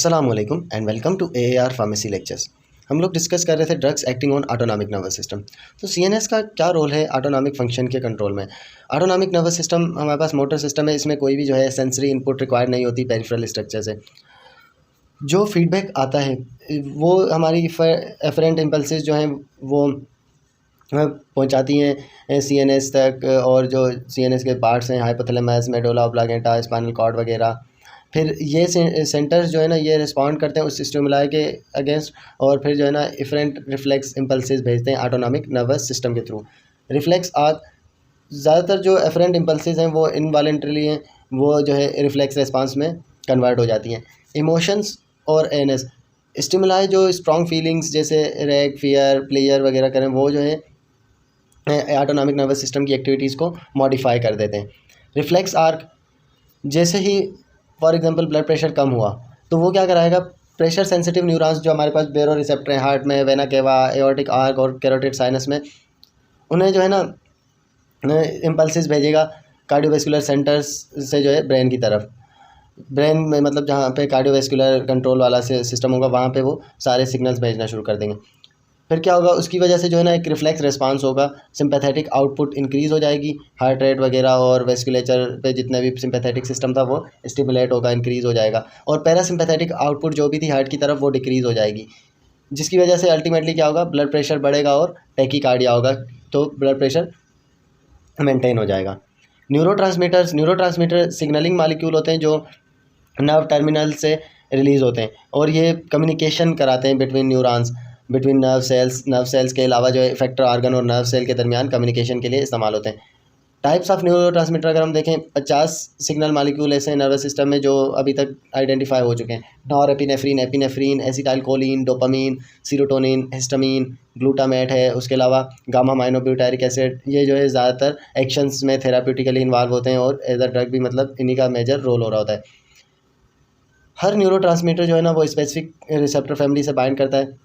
अस्सलाम वालेकुम and welcome to AAR pharmacy lectures. हम लोग डिस्कस कर रहे थे drugs acting on autonomic nervous system. तो CNS का क्या रोल है ऑटोनॉमिक फंक्शन के कंट्रोल में। ऑटोनॉमिक नर्वस सिस्टम हमारे पास मोटर सिस्टम है, इसमें कोई भी जो है सेंसरी इनपुट रिक्वायर्ड नहीं होती पेरिफेरल स्ट्रक्चर से। जो फीडबैक आता है वो हमारी एफरेंट इम्पल्सेस जो हैं वो पहुंचाती हैं CNS तक, और जो CNS के पार्ट्स हैं hypothalamus, medulla oblongata, spinal cord वगैरह, फिर ये सेंटर्स जो है ना ये रिस्पॉन्ड करते हैं उस स्टिमुलाई के अगेंस्ट, और फिर जो है ना इफरेंट रिफ्लेक्स इम्पल्सेस भेजते हैं ऑटोनॉमिक नर्वस सिस्टम के थ्रू। रिफ्लेक्स आर्क ज़्यादातर जो एफरेंट इम्पल्सेस हैं वो इनवॉलेंट्रीली हैं, वो जो है रिफ्लेक्स रेस्पॉन्स में कन्वर्ट हो जाती हैं। इमोशंस और ANS स्टिमुलाई जो स्ट्रॉन्ग फीलिंग्स जैसे रैग, फियर, प्लेयर वगैरह करें, वो जो है ऑटोनॉमिक नर्वस सिस्टम की एक्टिविटीज़ को मॉडिफाई कर देते हैं। रिफ्लेक्स आर्क जैसे ही फॉर एग्जांपल ब्लड प्रेशर कम हुआ तो वो क्या कराएगा, प्रेशर सेंसिटिव न्यूरॉन्स जो हमारे पास बेरो रिसेप्टर हैं हार्ट में, वेना केवा, एओर्टिक आर्क और कैरोटिड साइनस में, उन्हें जो है ना इम्पल्सिस भेजेगा कार्डियोवैस्कुलर सेंटर्स से जो है ब्रेन की तरफ। ब्रेन में मतलब जहाँ पे कार्डियोवैस्कुलर कंट्रोल वाला सिस्टम होगा वहाँ पे वो सारे सिग्नल्स भेजना शुरू कर देंगे। फिर क्या होगा, उसकी वजह से जो है ना एक रिफ्लेक्स रिस्पांस होगा, सिंपैथेटिक आउटपुट इंक्रीज़ हो जाएगी, हार्ट रेट वगैरह और वेस्कुलेचर पे जितने भी सिंपैथेटिक सिस्टम था वो स्टिमुलेट होगा, इंक्रीज़ हो जाएगा, और पैरासिम्पैथेटिक आउटपुट जो भी थी हार्ट की तरफ वो डिक्रीज़ हो जाएगी, जिसकी वजह से अल्टीमेटली क्या होगा, ब्लड प्रेशर बढ़ेगा और टैकीकार्डिया होगा, तो ब्लड प्रेशर मेंटेन हो जाएगा। न्यूरोट्रांसमीटर सिग्नलिंग मॉलिक्यूल होते हैं जो नर्व टर्मिनल से रिलीज़ होते हैं, और ये कम्युनिकेशन कराते हैं बिटवीन नर्व सेल्स के अलावा जो है इफेक्टर ऑर्गन और नर्व सेल के दरमियान कम्युनिकेशन के लिए इस्तेमाल होते हैं। टाइप्स ऑफ न्यूरोट्रांसमीटर अगर हम देखें, 50 सिग्नल मॉलिक्यूल ऐसे नर्वस सिस्टम में जो अभी तक आइडेंटिफाई हो चुके हैं। Norepinephrine, epinephrine, acetylcholine, dopamine, serotonin, histamine, glutamate है, उसके अलावा गामा माइनोब्यूटारिक एसिड, ये जो है ज़्यादातर एक्शंस में थेराप्यूटिकली इन्वॉल्व होते हैं और एज अ ड्रग भी मतलब इन्हीं का मेजर रोल हो रहा होता है। हर न्यूरोट्रांसमीटर जो है ना वो स्पेसिफिक रिसेप्टर फैमिली से बाइंड करता है।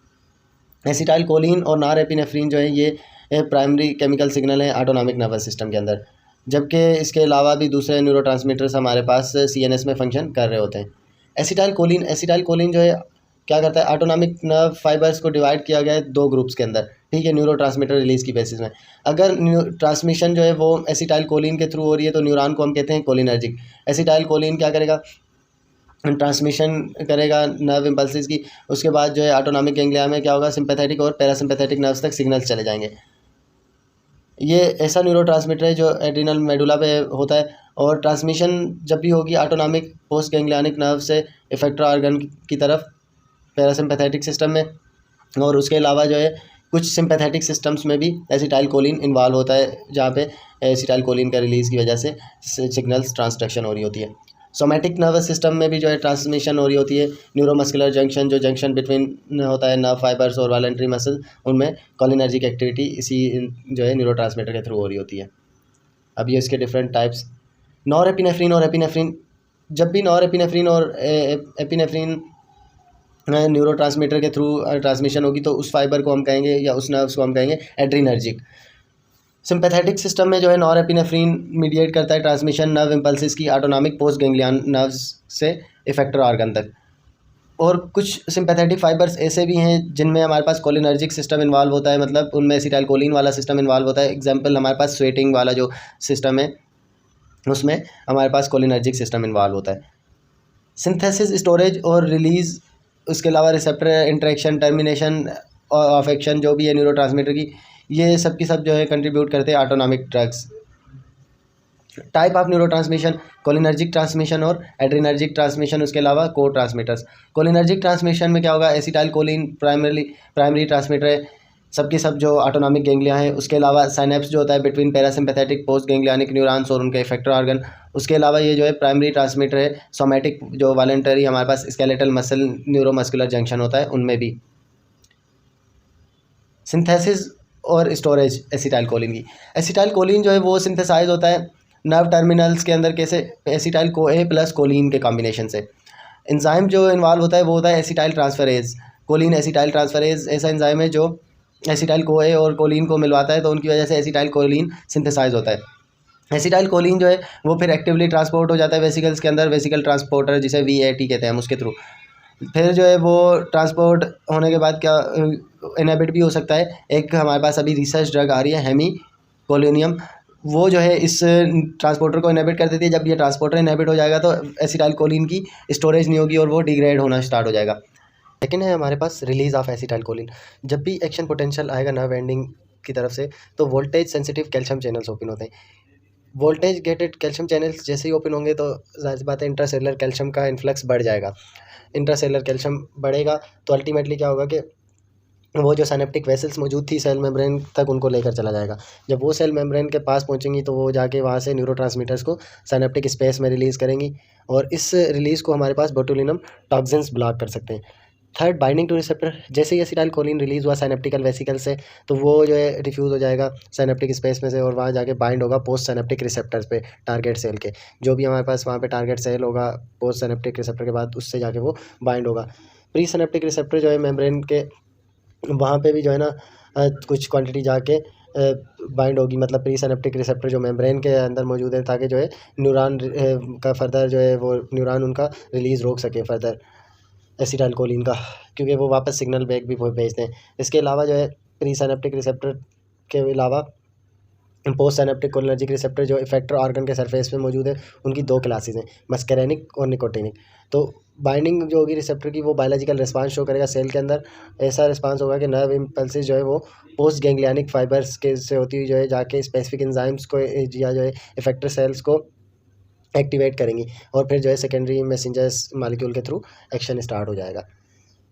एसिटाइलकोलिन और नॉरएपिनेफ्रिन जो है ये प्राइमरी केमिकल सिग्नल है ऑटोनॉमिक नर्वस सिस्टम के अंदर, जबकि इसके अलावा भी दूसरे न्यूरोट्रांसमीटर्स हमारे पास CNS में फंक्शन कर रहे होते हैं। एसिटाइलकोलिन जो है क्या करता है, ऑटोनॉमिक नर्व फाइबर्स को डिवाइड किया गया है 2 ग्रुप्स के अंदर, ठीक है, न्यूरोट्रांसमीटर रिलीज़ की बेसिस में। अगर ट्रांसमिशन जो है वो एसिटाइलकोलिन के थ्रू हो रही है तो न्यूरॉन को हम कहते हैं कोलिनर्जिक। एसिटाइलकोलिन क्या करेगा, ट्रांसमिशन करेगा नर्व इम्पल्सिस की, उसके बाद जो है ऑटोनॉमिक गैंग्लिया में क्या होगा, सिंपैथेटिक और पैरासिम्पैथेटिक नर्व्स तक सिग्नल्स चले जाएंगे। ये ऐसा न्यूरोट्रांसमीटर है जो एड्रिनल मेडुला पे होता है, और ट्रांसमिशन जब भी होगी ऑटोनॉमिक पोस्ट गैंग्लियानिक नर्व से इफेक्टर ऑर्गन की तरफ पैरासिम्पैथेटिक सिस्टम में, और उसके अलावा जो है कुछ सिंपैथेटिक सिस्टम्स में भी एसिटाइलकोलिन इन्वॉल्व होता है, जहाँ पे एसिटाइलकोलिन का रिलीज़ की वजह से सिग्नल्स ट्रांसडक्शन हो रही होती है। सोमैटिक नर्वस सिस्टम में भी जो है ट्रांसमिशन हो रही होती है। न्यूरोमस्कुलर जंक्शन जो जंक्शन बिटवीन होता है नर्व फाइबर्स और वॉलेंट्री मसल, उनमें कॉलिनर्जिक एक्टिविटी इसी जो है न्यूरोट्रांसमीटर के थ्रू हो रही होती है। अब ये इसके डिफरेंट टाइप्स, नॉरएपिनेफ्रिन और एपिनेफ्रिन। जब भी नॉरएपिनेफ्रिन और एपिनेफ्रिन न्यूरोट्रांसमीटर के थ्रू ट्रांसमिशन होगी तो उस फाइबर को हम कहेंगे या उस नर्व्स को हम कहेंगे एड्रीनर्जिक। सिंपैथेटिक सिस्टम में जो है नॉरएपिनेफ्रिन मीडिएट करता है ट्रांसमिशन नर्व इम्पल्सिस की ऑटोनॉमिक पोस्ट गैंग्लियन नर्व्स से इफेक्टर ऑर्गन तक। और कुछ सिंपैथेटिक फाइबर्स ऐसे भी हैं जिनमें हमारे पास कोलिनर्जिक सिस्टम इन्वॉल्व होता है, मतलब उनमें एसिटाइलकोलिन वाला सिस्टम इन्वॉल्व होता है। एग्जांपल हमारे पास स्वेटिंग वाला जो सिस्टम है उसमें हमारे पास कोलिनर्जिक सिस्टम इन्वॉल्व होता है। सिंथेसिस, स्टोरेज और रिलीज़, उसके अलावा receptor interaction, termination of action जो भी है न्यूरोट्रांसमीटर की, ये सब की सब जो है कंट्रीब्यूट करते हैं autonomic drugs. Type of neuro transmission, cholinergic transmission और एड्रीनर्जिक ट्रांसमिशन, उसके अलावा को ट्रांसमीटर्स। कोलिनर्जिक ट्रांसमिशन में क्या होगा, एसिटाइलकोलिन प्राइमरी ट्रांसमीटर है, सबकी सब जो ऑटोनॉमिक गैंग्लिया है, उसके अलावा साइनेप्स जो होता है बिटवीन पैरासिम्पैथेटिक पोस्ट गैंग्लियानिक न्यूरॉन्स और उनके इफेक्टर ऑर्गन। उसके अलावा ये जो है प्राइमरी ट्रांसमीटर है सोमैटिक, जो वॉलेंटरी हमारे पास स्केलेटल मसल न्यूरोमस्कुलर जंक्शन होता है उनमें भी। सिंथेसिस और स्टोरेज एसिटाइलकोलिन की, एसिटाइलकोलिन जो है वो सिंथेसाइज होता है नर्व टर्मिनल्स के अंदर, कैसे, एसिटाइल CoA प्लस कोलिन के कॉम्बिनेशन से। एंजाइम जो इन्वॉल्व होता है वो होता है acetyl transferase, choline acetyl transferase ऐसा एंजाइम है जो एसिटाइल CoA और कोलिन को मिलवाता है, तो उनकी वजह से एसिटाइल कोलिन सिंथेसाइज होता है। एसिटाइल कोलिन जो है वो फिर एक्टिवली ट्रांसपोर्ट हो जाता है वेसिकल्स के अंदर, वेसिकल ट्रांसपोर्टर जिसे VAT कहते हैं हम, उसके थ्रू। फिर जो है वो ट्रांसपोर्ट होने के बाद क्या इनहिबिट भी हो सकता है। एक हमारे पास अभी रिसर्च ड्रग आ रही है हेमीकोलोनियम, वो जो है इस ट्रांसपोर्टर को इनहिबिट कर देती है। जब ये ट्रांसपोर्टर इनहिबिट हो जाएगा तो एसिटाइलकोलिन की स्टोरेज नहीं होगी और वो डिग्रेड होना स्टार्ट हो जाएगा। सेकेंड है हमारे पास रिलीज ऑफ एसिटाइलकोलिन। जब भी एक्शन पोटेंशियल आएगा नर्व एंडिंग की तरफ से तो voltage sensitive calcium channels open होते हैं। वोल्टेज गेटेड कैल्शियम चैनल्स जैसे ही ओपन होंगे तो जाहिर सी बात है इंट्रासेलुलर कैल्शियम का इन्फ्लक्स बढ़ जाएगा। इंट्रासेलुलर कैल्शियम बढ़ेगा तो अल्टीमेटली क्या होगा कि वो जो साइनेप्टिक वेसल्स मौजूद थी सेल मेम्ब्रेन तक उनको लेकर चला जाएगा। जब वो सेल मेम्ब्रेन के पास पहुंचेंगी तो वो जाके वहाँ से न्यूरोट्रांसमीटर्स को साइनेप्टिक स्पेस में रिलीज़ करेंगी और इस रिलीज़ को हमारे पास बोटुलिनम टॉक्सिन्स ब्लॉक कर सकते हैं। Third, binding two receptor. जैसे ही एसिटाइलकोलिन रिलीज़ हुआ साइनेप्टिकल वेसिकल से तो वो जो है डिफ्यूज़ हो जाएगा साइनेप्टिक स्पेस में से और वहाँ जाके बाइंड होगा पोस्ट साइनेप्टिक रिसेप्टर्स पे टारगेट सेल के। जो भी हमारे पास वहाँ पे टारगेट सेल होगा पोस्ट साइनेप्टिक रिसेप्टर के बाद उससे जाके वो बाइंड होगा। प्री साइनेप्टिक रिसेप्टर जो है मेम्ब्रेन के वहाँ पे भी जो है ना कुछ क्वांटिटी जाके बाइंड होगी। मतलब प्री सिनेप्टिक रिसेप्टर जो मेम्ब्रेन के अंदर मौजूद है ताकि जो है न्यूरॉन का फर्दर जो है वो न्यूरॉन उनका रिलीज़ रोक सके फर्दर एसिटाइलकोलिन का, क्योंकि वो वापस सिग्नल बैक भी भेजते हैं। इसके अलावा जो है प्री सिनेप्टिक रिसेप्टर के अलावा पोस्ट साइनेप्टिक कोलिनर्जिक रिसेप्टर जो इफेक्टर ऑर्गन के सरफेस पे मौजूद है उनकी दो क्लासेस हैं, मस्करेनिक और निकोटिनिक। तो बाइंडिंग जो होगी रिसेप्टर की वो बायोलॉजिकल रिस्पांस शो करेगा सेल के अंदर। ऐसा रिस्पांस होगा कि नर्व इम्पल्सेस जो है वो पोस्ट गैंग्लियनिक फाइबर्स के से होती हुई जो है जाके स्पेसिफिक एंजाइम्स को या जो है इफेक्टर सेल्स को एक्टिवेट करेंगी और फिर जो है सेकेंडरी मैसेंजर्स मालिक्यूल के थ्रू एक्शन स्टार्ट हो जाएगा।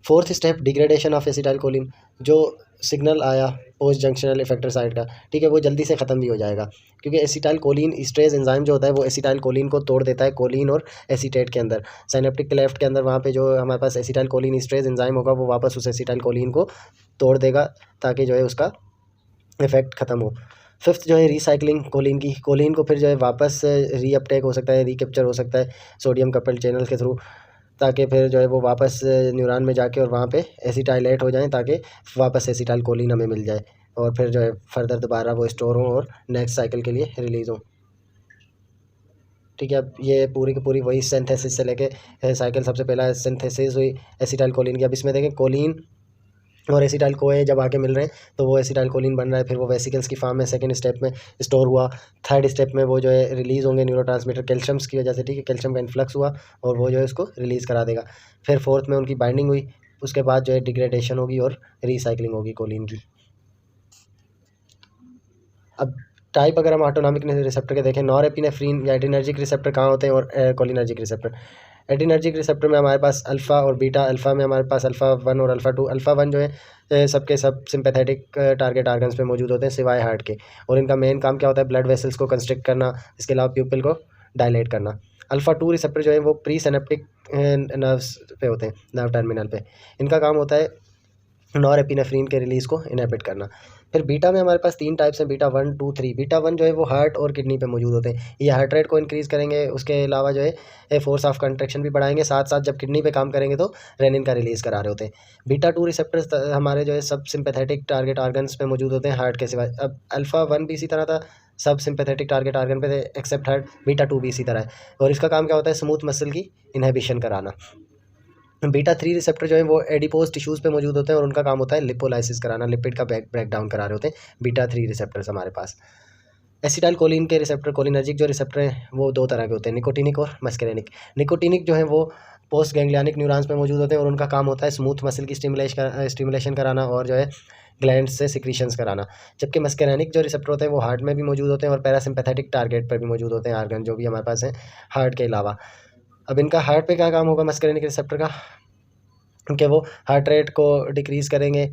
Fourth step, degradation of acetylcholine. जो सिग्नल आया पोस्ट जंक्शनल इफेक्टर साइड का, ठीक है, वो जल्दी से ख़त्म भी हो जाएगा क्योंकि एसिटाइलकोलिन स्ट्रेस एंजाइम जो होता है वो एसिटाइलकोलिन को तोड़ देता है कोलिन और एसीटेट के अंदर। साइनेप्टिक क्लेफ्ट के अंदर वहाँ पे जो हमारे पास एसिटाइलकोलिन स्ट्रेस एंजाइम होगा वो वापस उस एसिटाइलकोलिन को तोड़ देगा ताकि जो है उसका इफेक्ट ख़त्म हो। फिफ्थ जो है रिसाइकलिंग कोलिन की। कोलिन को फिर जो है वापस रीअपटेक हो सकता है, रिकैप्चर हो सकता है सोडियम कपल्ड चैनल के थ्रू, ताकि फिर जो है वो वापस न्यूरॉन में जाके और वहाँ पे एसिटाइलेट हो जाएं ताकि वापस एसिटाइलकोलिन हमें मिल जाए और फिर जो है फर्दर दोबारा वो स्टोर हो और नेक्स्ट साइकिल के लिए रिलीज़ हो। ठीक है, अब ये पूरी की पूरी वही सिंथेसिस से लेके साइकिल। सबसे पहला सिंथेसिस हुई एसिटाइलकोलिन की। अब इसमें देखें कोलिन और एसिटाइल कोए जब आके मिल रहे हैं तो वो एसिटाइलकोलिन बन रहा है, फिर वो वेसिकल्स की फॉर्म में सेकंड स्टेप में स्टोर हुआ। थर्ड स्टेप में वो जो है रिलीज़ होंगे न्यूरोट्रांसमीटर कैल्शियम्स की वजह से, ठीक है, कैल्शियम का इन्फ्लक्स हुआ और वो जो है उसको रिलीज़ करा देगा। फिर फोर्थ में उनकी बाइंडिंग हुई, उसके बाद जो है डिग्रेडेशन होगी और रिसाइकलिंग होगी कोलिन की। अब टाइप अगर हम ऑटोनॉमिक रिसेप्टर के देखें, नॉर एपिनेफ्रीन या एड्रीनर्जिक रिसेप्टर कहाँ होते हैं और कोलिनर्जिक रिसेप्टर। एड्रीनर्जिक रिसेप्टर में हमारे पास अल्फ़ा और बीटा। अल्फ़ा में हमारे पास अल्फ़ा 1 और अल्फ़ा 2। अल्फ़ा 1 जो है सबके सब सिंपैथेटिक टारगेट ऑर्गन्स पे मौजूद होते हैं सिवाय हार्ट के, और इनका मेन काम क्या होता है, ब्लड वेसल्स को कंस्ट्रिक्ट करना, इसके अलावा प्यूपिल को डायलेट करना। अल्फ़ा 2 रिसेप्टर जो है वो प्री सिनेप्टिक नर्व्स पे होते हैं, नर्व टर्मिनल पे। इनका काम होता है नॉर एपिनेफ्रीन के रिलीज़ को इनहिबिट करना। फिर बीटा में हमारे पास 3 टाइप्स हैं, बीटा 1, 2, 3। बीटा 1 जो है वो हार्ट और किडनी पे मौजूद होते हैं, ये हार्ट रेट को इंक्रीज़ करेंगे, उसके अलावा जो है फोर्स ऑफ कंट्रैक्शन भी बढ़ाएंगे, साथ साथ जब किडनी पे काम करेंगे तो रेनिन का रिलीज़ करा रहे होते हैं। बीटा 2 रिसेप्टर्स हमारे जो है सब सिंपैथेटिक टारगेट ऑर्गन्स पे मौजूद होते हैं हार्ट के सिवाय। अब अल्फ़ा 1 भी इसी तरह था, सब सिंपैथेटिक टारगेट ऑर्गन पे थे एक्सेप्ट हार्ट। बीटा 2 भी इसी तरह है और इसका काम क्या होता है, स्मूथ मसल की इनहिबिशन कराना। बीटा 3 रिसेप्टर जो है वो एडिपोज टिश्यूज़ पे मौजूद होते हैं और उनका काम होता है लिपोलाइसिस कराना, लिपिड का ब्रेक डाउन करा रहे होते हैं बीटा 3 रिसेप्टर्स हमारे पास। एसिटाइलकोलिन के रिसेप्टर, कोलिनर्जिक जो रिसेप्टर हैं वो 2 तरह के होते हैं, निकोटिनिक और मस्करेनिक। निकोटिनिक जो है वो पोस्ट गैंग्लियनिक न्यूरॉन्स पे मौजूद होते हैं और उनका काम होता है स्मूथ मसल की स्टिमुलेशन कराना और जो है ग्लैंड से सिक्रीशंस कराना। जबकि मस्करेनिक जो रिसेप्टर होते हैं वो हार्ट में भी मौजूद होते हैं और पैरासिम्पैथेटिक टारगेट पर भी मौजूद होते हैं ऑर्गन जो भी हमारे पास हैं हार्ट के अलावा। अब इनका हार्ट पे क्या काम होगा मस्करेनिक रिसेप्टर का, कि वो हार्ट रेट को डिक्रीज़ करेंगे,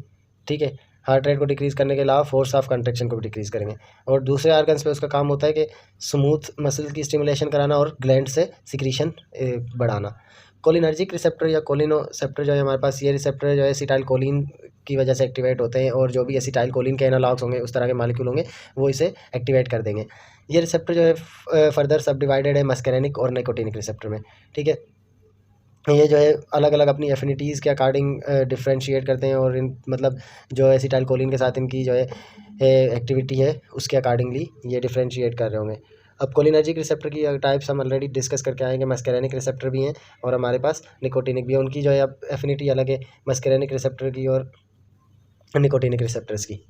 ठीक है, हार्ट रेट को डिक्रीज़ करने के अलावा फोर्स ऑफ कंट्रैक्शन को भी डिक्रीज़ करेंगे। और दूसरे ऑर्गन्स पे उसका काम होता है कि स्मूथ मसल की स्टिमुलेशन कराना और ग्लैंड से सिक्रीशन बढ़ाना। कोलिनर्जिक रिसेप्टर या कोलिनोसेप्टर जो है हमारे पास, ये रिसेप्टर जो है एसिटाइलकोलिन की वजह से एक्टिवेट होते हैं और जो भी एसिटाइलकोलिन के एनालॉग्स होंगे उस तरह के मॉलिक्यूल होंगे वो इसे एक्टिवेट कर देंगे। ये रिसेप्टर जो है फर्दर सब डिवाइडेड है मस्करेनिक और निकोटिनिक रिसेप्टर में, ठीक है। ये जो है अलग अलग अपनी एफिनिटीज़ के अकॉर्डिंग डिफ्रेंशिएट करते हैं और इन मतलब जो एसिटाइलकोलिन के साथ इनकी जो है एक्टिविटी है उसके अकॉर्डिंगली ये डिफ्रेंशिएट कर रहे होंगे। अब कोलिनर्जिक रिसेप्टर की टाइप्स हम ऑलरेडी डिस्कस करके आएंगे। मस्करेनिक रिसेप्टर भी हैं और हमारे पास निकोटिनिक भी है। उनकी जो है अब एफिनिटी अलग है मस्करेनिक रिसेप्टर की और निकोटिनिक रिसेप्टर्स की।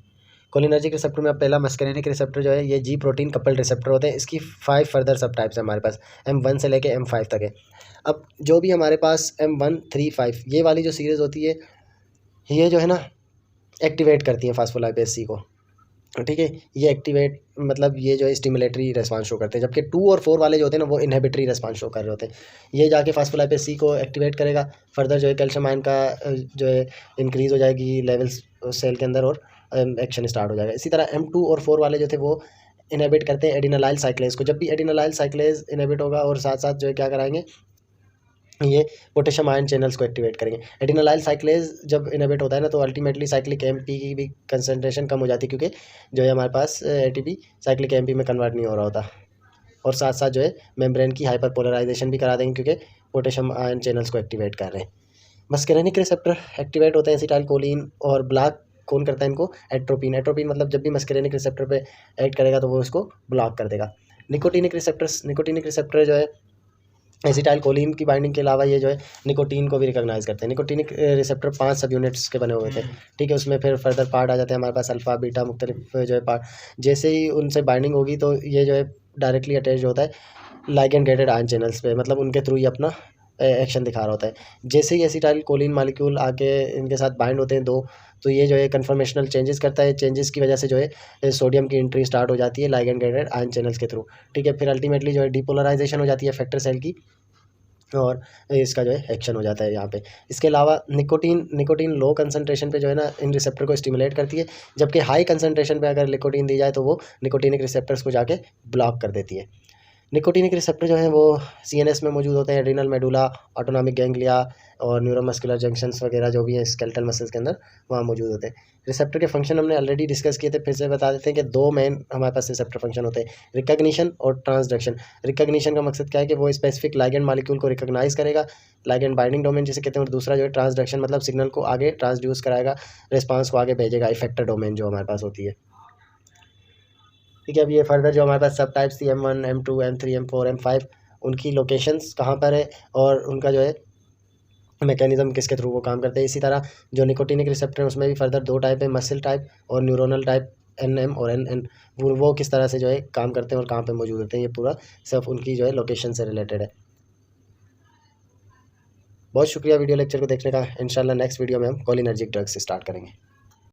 कोलिनर्जिक रिसेप्टर में अब पहला मस्करेनिक रिसेप्टर जो है ये जी प्रोटीन कपल्ड रिसेप्टर होते हैं। इसकी 5 फर्दर सब टाइप्स हैं हमारे पास, M1 से लेके M5 तक है। अब जो भी हमारे पास M1, 3, 5 ये वाली जो सीरीज़ होती है ये जो है ना एक्टिवेट करती है फास्फोलाइपेज सी को, ठीक है। ये एक्टिवेट मतलब ये जो है स्टिमुलेटरी रेस्पॉन्स शो करते हैं, जबकि 2 और 4 वाले जो होते हैं ना वो इनहिबिटरी रेस्पॉन्स शो कर रहे होते हैं। ये जाके फास्फोलाइपेज सी को एक्टिवेट करेगा, फर्दर जो है कैल्शियम आयन का जो है इंक्रीज़ हो जाएगी लेवल्स सेल के अंदर और एक्शन स्टार्ट हो जाएगा। इसी तरह M2 और 4 वाले जो थे वो इनहिबिट करते हैं एडिनालाइल साइक्लेज को। जब भी एडिनालाइल साइक्लेज इनहिबिट होगा और साथ साथ जो है क्या कराएंगे ये पोटेशियम आयन चैनल्स को एक्टिवेट करेंगे। एडिनालाइल साइक्लेज जब इनहिबिट होता है ना तो अल्टीमेटली साइक्लिक एमपी की भी कंसंट्रेशन कम हो जाती है, क्योंकि जो है हमारे पास एटीपी साइक्लिक एमपी में कन्वर्ट नहीं हो रहा होता। और साथ साथ जो है मेम्ब्रेन की हाइपर पोलराइजेशन भी करा देंगे क्योंकि पोटेशियम आयन चैनल्स को एक्टिवेट कर रहे हैं। मस्करेनिक रिसेप्टर एक्टिवेट होते हैं एसिटाइलकोलिन और ब्लॉक कौन करता है इनको, एट्रोपिन। एट्रोपिन मतलब जब भी मस्करेनिक रिसेप्टर पे एक्ट करेगा तो वो इसको ब्लॉक कर देगा। निकोटिनिक रिसेप्टर जो है एसिटाइलकोलिन की बाइंडिंग के अलावा ये जो है निकोटीन को भी रिकॉग्नाइज करते हैं। निकोटिनिक रिसेप्टर 5 सब यूनिट्स के बने हुए थे, ठीक है। उसमें फिर फर्दर पार्ट आ जाते हैं हमारे पास अल्फ़ा बीटा मुख्तलिफ जो है पार्ट। जैसे ही उनसे बाइंडिंग होगी तो ये जो है डायरेक्टली अटैच होता है लाइगेंड गेटेड आयन चैनल्स पे, मतलब उनके थ्रू ही अपना एक्शन दिखा रहा होता है। जैसे ही एसिटाइलकोलिन मालिक्यूल आके इनके साथ बाइंड होते हैं दो, तो ये जो है कन्फर्मेशनल चेंजेस करता है। चेंजेस की वजह से जो है सोडियम की एंट्री स्टार्ट हो जाती है लाइगेंड गेटेड आयन चैनल्स के थ्रू, ठीक है। फिर अल्टीमेटली जो है डिपोलराइजेशन हो जाती है इफेक्टर सेल की और इसका जो है एक्शन हो जाता है यहाँ पे। इसके अलावा निकोटीन लो कंसंट्रेशन पे जो है ना इन रिसेप्टर को स्टिमुलेट करती है, जबकि हाई कंसंट्रेशन पे अगर निकोटीन दी जाए तो वो निकोटिनिक रिसेप्टर्स को जाके ब्लॉक कर देती है। निकोटिनिक रिसेप्टर जो है वो सीएनएस में मौजूद होते हैं, एड्रिनल मेडुला, ऑटोनॉमिक गैंग्लिया और न्यूरोमस्कुलर जंक्शंस वगैरह जो भी हैं स्केलेटल मसल्स के अंदर वहाँ मौजूद होते हैं। रिसेप्टर के फंक्शन हमने ऑलरेडी डिस्कस किए थे, फिर से बता देते हैं कि 2 मेन हमारे पास रिसेप्टर फंक्शन होते हैं, रिकग्निशन और ट्रांसडक्शन। रिकग्निशन का मकसद क्या है कि वो स्पेसिफिक लाइगेंड मॉलिक्यूल को रिकग्नाइज करेगा, लाइगेंड बाइंडिंग डोमेन जिसे कहते हैं, और दूसरा जो है ट्रांसडक्शन मतलब सिग्नल को आगे ट्रांसड्यूस कराएगा, रिस्पॉन्स को आगे भेजेगा, इफेक्टर डोमेन जो हमारे पास होती है, ठीक है। अब ये फर्दर जो हमारे पास सब टाइप्स थी M1, M2, M3, M4, M5 उनकी लोकेशंस कहाँ पर है और उनका जो है मैकेनिज्म किसके थ्रू वो काम करते हैं। इसी तरह जो निकोटिनिक रिसेप्टर है उसमें भी फर्दर 2 टाइप है, मसल टाइप और न्यूरोनल टाइप NM और NN। वो किस तरह से जो है काम करते हैं और कहाँ पे मौजूद होते हैं, ये पूरा सब उनकी जो है लोकेशन से रिलेटेड है। बहुत शुक्रिया वीडियो लेक्चर को देखने का। इंशाल्लाह नेक्स्ट वीडियो में हम कोलिनर्जिक ड्रग्स स्टार्ट करेंगे।